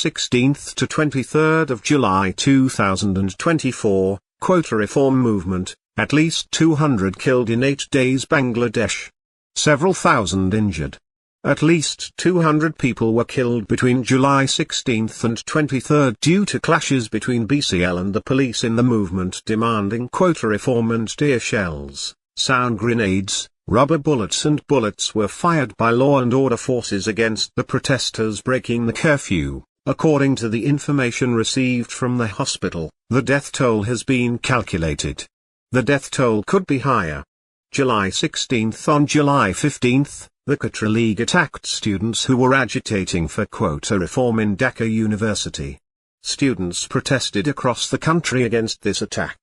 16 to 23 July 2024, Quota Reform Movement, at least 200 killed in 8 days Bangladesh. Several thousand injured. At least 200 people were killed between July 16 and 23 due to clashes between BCL and the police in the movement demanding quota reform, and tear shells, sound grenades, rubber bullets and bullets were fired by law and order forces against the protesters breaking the curfew. According to the information received from the hospital, the death toll has been calculated. The death toll could be higher. July 16. On July 15, the Quota League attacked students who were agitating for quota reform in Dhaka University. Students protested across the country against this attack.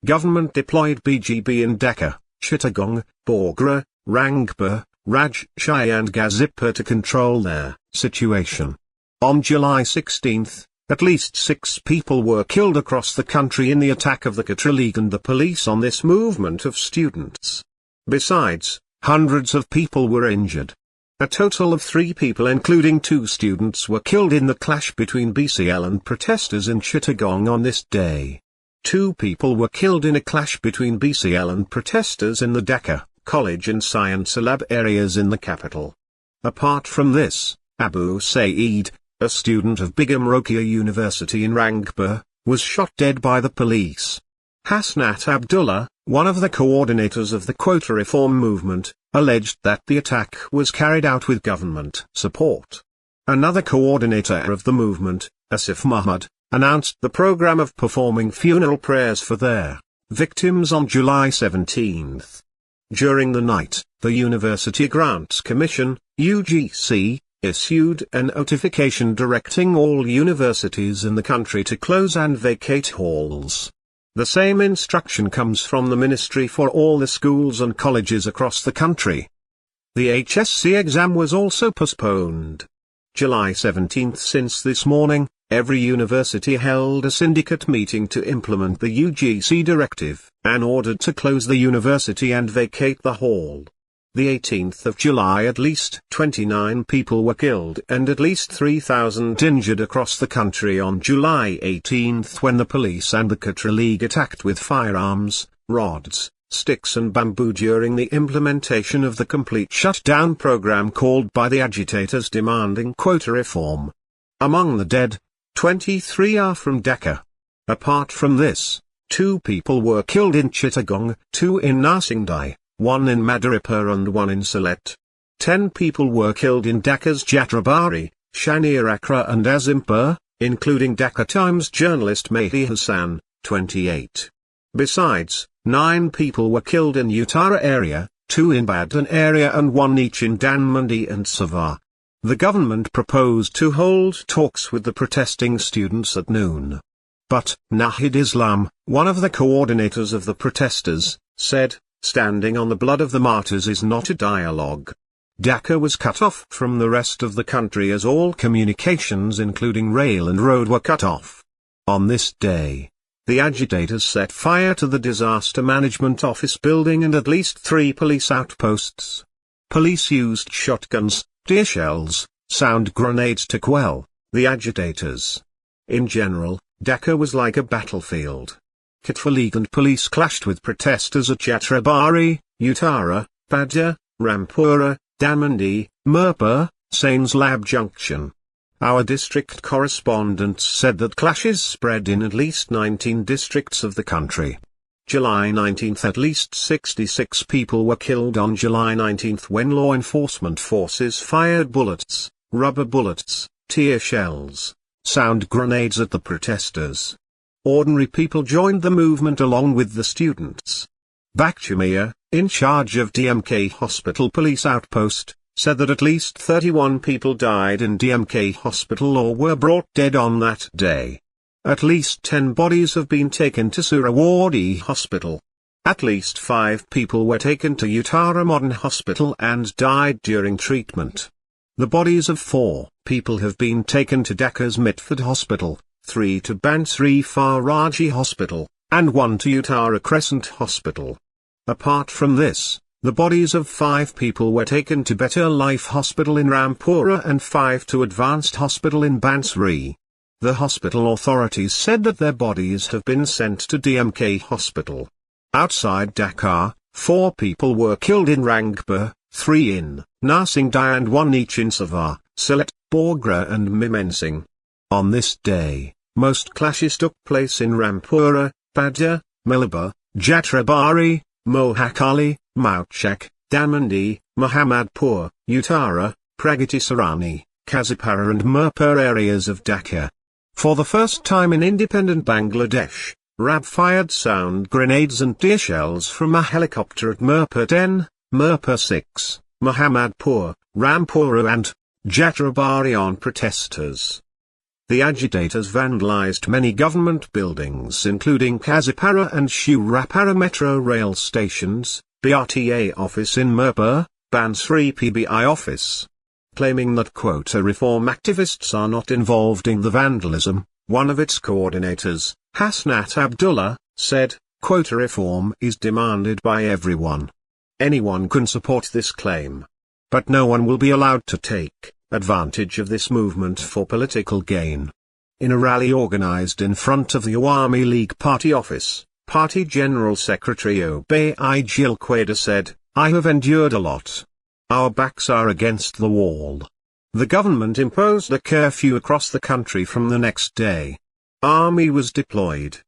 Government deployed BGB in Dhaka, Chittagong, Bogra, Rangpur, Rajshahi and Gazipur to control their situation. On July 16, at least 6 people were killed across the country in the attack of the Quota League and the police on this movement of students. Besides, hundreds of people were injured. A total of 3 people including 2 students were killed in the clash between BCL and protesters in Chittagong on this day. 2 people were killed in a clash between BCL and protesters in the Dhaka, College and Science Lab areas in the capital. Apart from this, Abu Saeed, a student of Begum Rokeya University in Rangpur, was shot dead by the police. Hasnat Abdullah, one of the coordinators of the Quota Reform Movement, alleged that the attack was carried out with government support. Another coordinator of the movement, Asif Muhammad, announced the program of performing funeral prayers for their victims on July 17. During the night, the University Grants Commission, UGC, issued a notification directing all universities in the country to close and vacate halls. The same instruction comes from the Ministry for all the schools and colleges across the country. The HSC exam was also postponed. July 17. Since this morning, every university held a syndicate meeting to implement the UGC directive, and ordered to close the university and vacate the hall. The 18th of July at least 29 people were killed and at least 3,000 injured across the country on July 18 when the police and the Quota League attacked with firearms, rods, sticks and bamboo during the implementation of the complete shutdown program called by the agitators demanding quota reform. Among the dead, 23 are from Dhaka. Apart from this, 2 people were killed in Chittagong, 2 in Narsingdi, 1 in Madaripur and 1 in Sylhet. 10 people were killed in Dhaka's Jatrabari, Shanir Akra and Azimpur, including Dhaka Times journalist Mehdi Hassan, 28. Besides, 9 people were killed in Uttara area, 2 in Badhan area and 1 each in Dhanmondi and Savar. The government proposed to hold talks with the protesting students at noon. But, Nahid Islam, one of the coordinators of the protesters, said, "Standing on the blood of the martyrs is not a dialogue." Dhaka was cut off from the rest of the country as all communications including rail and road were cut off. On this day, the agitators set fire to the Disaster Management Office building and at least 3 police outposts. Police used shotguns, tear shells, sound grenades to quell the agitators. In general, Dhaka was like a battlefield. Quota League and police clashed with protesters at Jatrabari, Uttara, Padya, Rampura, Dhanmondi, Mirpur, Sains Lab Junction. Our district correspondents said that clashes spread in at least 19 districts of the country. July 19 at least 66 people were killed on July 19 when law enforcement forces fired bullets, rubber bullets, tear shells, sound grenades at the protesters. Ordinary people joined the movement along with the students. Bakchumia, in charge of DMK Hospital Police Outpost, said that at least 31 people died in DMK Hospital or were brought dead on that day. At least 10 bodies have been taken to Surawadi Hospital. At least 5 people were taken to Uttara Modern Hospital and died during treatment. The bodies of 4 people have been taken to Dhaka's Mitford Hospital, 3 to Bansri Faraji Hospital, and 1 to Uttara Crescent Hospital. Apart from this, the bodies of 5 people were taken to Better Life Hospital in Rampura and 5 to Advanced Hospital in Bansri. The hospital authorities said that their bodies have been sent to DMK Hospital. Outside Dhaka, 4 people were killed in Rangpur, 3 in Narsingdi and 1 each in Savar, Sylhet, Bogra and Mymensingh. On this day, most clashes took place in Rampura, Padya, Malaba, Jatrabari, Mohakali, Mauchak, Damandi, Muhammadpur, Uttara, Pragati Sarani, Kazipara and Mirpur areas of Dhaka. For the first time in independent Bangladesh, RAB fired sound grenades and tear shells from a helicopter at Mirpur 10, Mirpur 6, Muhammadpur, Rampura and Jatrabari on protesters. The agitators vandalized many government buildings including Kazipara and Shurapara metro rail stations, BRTA office in Mirpur, Bansri PBI office. Claiming that quota reform activists are not involved in the vandalism, one of its coordinators, Hasnat Abdullah, said, "Quota reform is demanded by everyone. Anyone can support this claim. But no one will be allowed to take advantage of this movement for political gain." In a rally organized in front of the Awami League party office, Party General Secretary Obey Gilqueda said, "I have endured a lot. Our backs are against the wall." The government imposed a curfew across the country from the next day. Army was deployed.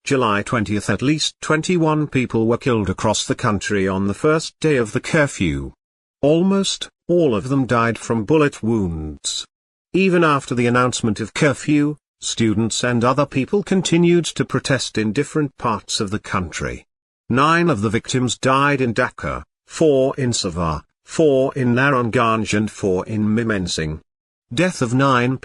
July 20, at least 21 people were killed across the country on the first day of the curfew. Almost all of them died from bullet wounds. Even after the announcement of curfew, students and other people continued to protest in different parts of the country. 9 of the victims died in Dhaka, 4 in Savar, 4 in Naranganj and 4 in Mymensingh. Death of 9 people.